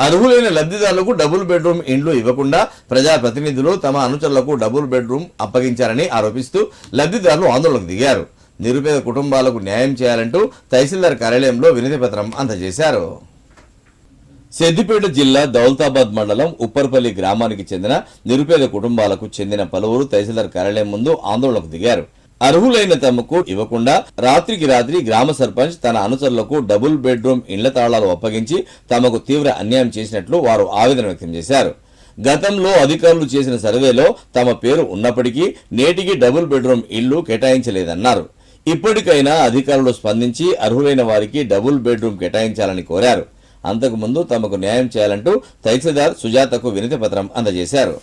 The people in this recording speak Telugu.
అర్హులైన లబ్ధిదారులకు డబుల్ బెడ్రూమ్ ఇండ్లు ఇవ్వకుండా ప్రజాప్రతినిధులు తమ అనుచరులకు డబుల్ బెడ్రూమ్ అప్పగించారని ఆరోపిస్తూ లబ్ధిదారులు ఆందోళనకు దిగారు. నిరుపేద కుటుంబాలకు న్యాయం చేయాలంటూ తహసీల్దార్ కార్యాలయంలో వినతి పత్రం అందజేశారు. సిద్దిపేట జిల్లా దౌలతాబాద్ మండలం ఉప్పర్పల్లి గ్రామానికి చెందిన నిరుపేద కుటుంబాలకు చెందిన పలువురు తహసీల్దార్ కార్యాలయం ముందు ఆందోళనకు దిగారు. అర్హులైన తమకు ఇవ్వకుండా రాత్రికి రాత్రి గ్రామ సర్పంచ్ తన అనుచరులకు డబుల్ బెడ్రూమ్ ఇండ్ల తాళాలు అప్పగించి తమకు తీవ్ర అన్యాయం చేసినట్లు వారు ఆవేదన వ్యక్తం చేశారు. గతంలో అధికారులు చేసిన సర్వేలో తమ పేరు ఉన్నప్పటికీ నేటికి డబుల్ బెడ్రూమ్ ఇళ్లు కేటాయించలేదన్నారు. ఇప్పటికైనా అధికారులు స్పందించి అర్హులైన వారికి డబుల్ బెడ్రూమ్ కేటాయించాలని కోరారు. అంతకుముందు తమకు న్యాయం చేయాలంటూ తహసీల్దార్ సుజాతకు వినతి పత్రం అందజేశారు.